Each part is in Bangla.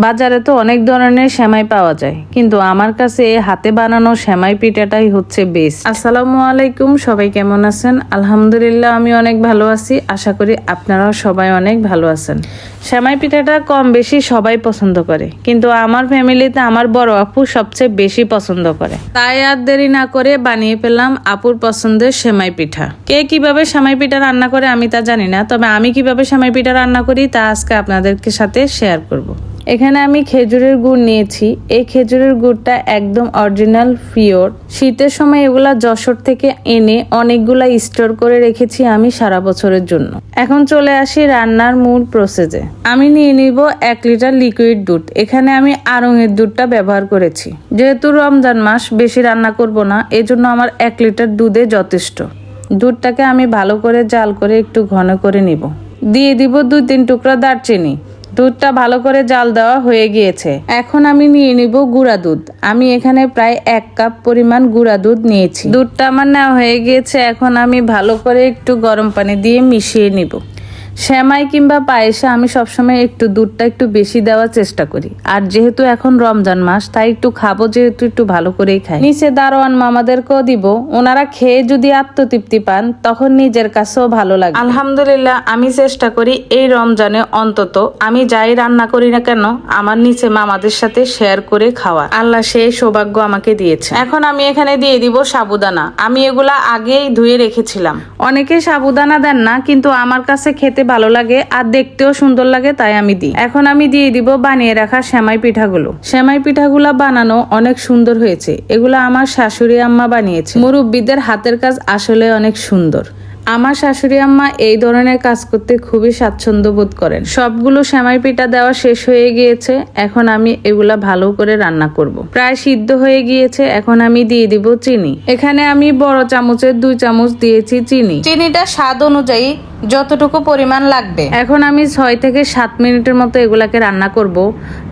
বাজারে তো অনেক ধরনের সেমাই পাওয়া যায়, কিন্তু আমার কাছে হাতে বানানো সেমাই পিঠাটাই হচ্ছে বেস্ট। আসসালামু আলাইকুম, সবাই কেমন আছেন? আলহামদুলিল্লাহ আমি অনেক ভালো আছি। আশা করি আপনারাও সবাই অনেক ভালো আছেন। সেমাই পিঠাটা কম বেশি সবাই পছন্দ করে, কিন্তু আমার ফ্যামিলিতে আমার বড় আপু সবচেয়ে বেশি পছন্দ করে। তাই আর দেরি না করে বানিয়ে ফেললাম আপুর পছন্দের সেমাই পিঠা। কে কিভাবে সেমাই পিঠা রান্না করে আমি তা জানি না, তবে আমি কিভাবে সেমাই পিঠা রান্না করি তা আজকে আপনাদেরকে সাথে শেয়ার করব। এখানে আমি খেজুরের গুড় নিয়েছি। এই খেজুরের গুড়টা একদম অরিজিনাল পিওর। শীতের সময় এগুলা যশোর থেকে এনে অনেকগুলা স্টোর করে রেখেছি আমি সারা বছরের জন্য। এখন চলে আসি রান্নার মূল প্রসেসে। আমি নিয়ে নিব 1 লিটার লিকুইড দুধ। এখানে আমি আড়ংয়ের দুধটা ব্যবহার করেছি। যেহেতু রমজান মাস বেশি রান্না করব না, এজন্য আমার 1 লিটার দুধে যথেষ্ট। দুধটাকে আমি ভালো করে জাল করে একটু ঘন করে নিব। দিয়ে দিব 2-3 টুকরা দারচিনি। দুধটা ভালো করে জাল দেওয়া হয়ে গিয়েছে। এখন আমি নিয়ে নিব গুঁড়া দুধ। আমি এখানে প্রায় 1 কাপ পরিমাণ গুঁড়া দুধ নিয়েছি। দুধটা আমার নেওয়া হয়ে গিয়েছে। এখন আমি ভালো করে একটু গরম পানি দিয়ে মিশিয়ে নিব। সেমাই কিংবা পায়েসে আমি সবসময় একটু দুধটা একটু বেশি দেওয়ার চেষ্টা করি। আর যেহেতু এখন রমজান মাস, তাই একটু খাবো যেহেতু একটু ভালো করেই খাই। নিচে দারোয়ান মামাদেরকেও দিব। ওনারা খেয়ে যদি আত্মতৃপ্তি পান তখন নিজের কাছেও ভালো লাগে। আলহামদুলিল্লাহ আমি চেষ্টা করি এই রমজানে অন্তত আমি যাই রান্না করি না কেন আমার নিচে মামাদের সাথে শেয়ার করে খাওয়া। আল্লাহ সেই সৌভাগ্য আমাকে দিয়েছে। এখন আমি এখানে দিয়ে দিব সাবুদানা। আমি এগুলা আগেই ধুয়ে রেখেছিলাম। অনেকে সাবুদানা দেন না, কিন্তু আমার কাছে খেতে ভালো লাগে আর দেখতেও সুন্দর লাগে, তাই আমি দিই। এখন আমি দিয়ে দিব বানিয়ে রাখা সেমাই পিঠাগুলো। সেমাই পিঠাগুলো বানানো অনেক সুন্দর হয়েছে। এগুলো আমার শাশুড়ি আম্মা বানিয়েছে। মুরব্বিদের হাতের কাজ আসলে অনেক সুন্দর। আমার শাশুড়ি আম্মা এই ধরনের কাজ করতে খুবই স্বাচ্ছন্দ্য বোধ করেন। সবগুলো সেমাই পিঠা দেওয়া শেষ হয়ে গিয়েছে। এখন আমি এগুলা ভালো করে রান্না করব। প্রায় সিদ্ধ হয়ে গিয়েছে। এখন আমি দিয়ে দিব চিনি। এখানে আমি বড় চামচের 2 চামচ দিয়েছি চিনি। চিনিটা স্বাদ অনুযায়ী যতটুকু পরিমাণ লাগবে। এখন আমি 6 থেকে 7 মিনিটের মতো এগুলাকে রান্না করব,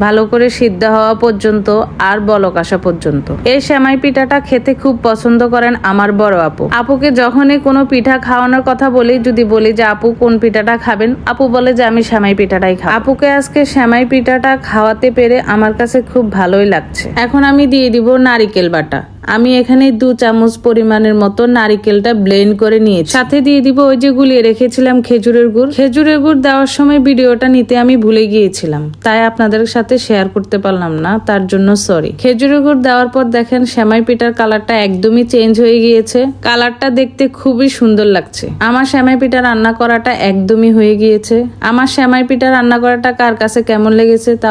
ভালো করে সিদ্ধ হওয়া পর্যন্ত আর বলক আসা পর্যন্ত। এই সেমাই পিঠাটা খেতে খুব পছন্দ করেন আমার বড় আপু। আপুকে যখনই কোনো পিঠা খাওয়ানোর কথা বলি, যদি বলি যে আপু কোন পিঠাটা খাবেন, আপু বলে যে আমি সেমাই পিঠাটাই খাবো। আপুকে আজকে সেমাই পিঠাটা খাওয়াতে পেরে আমার কাছে খুব ভালোই লাগছে। এখন আমি দিয়ে দিব নারিকেল বাটা। আমি এখানে 2 চামচ পরিমাণের মতো নারিকেলটা ব্লেন্ড করে নিয়েছি। সাথে দিয়ে দিব ওই যে গুলিয়ে রেখেছিলাম খেজুরের গুড়। খেজুরের গুড় দেওয়ার সময় ভিডিওটা নিতে আমি ভুলে গিয়েছিলাম, তাই আপনাদের সাথে শেয়ার করতে পারলাম না, তার জন্য সরি। খেজুরের গুড় দেওয়ার পর দেখেন সেমাই পিঠার কালারটা একদমই চেঞ্জ হয়ে গিয়েছে। কালারটা দেখতে খুবই সুন্দর লাগছে। আমার সেমাই পিঠা রান্না করাটা একদমই হয়ে গিয়েছে। আমার সেমাই পিঠা রান্না করাটা কার কাছে কেমন লেগেছে তা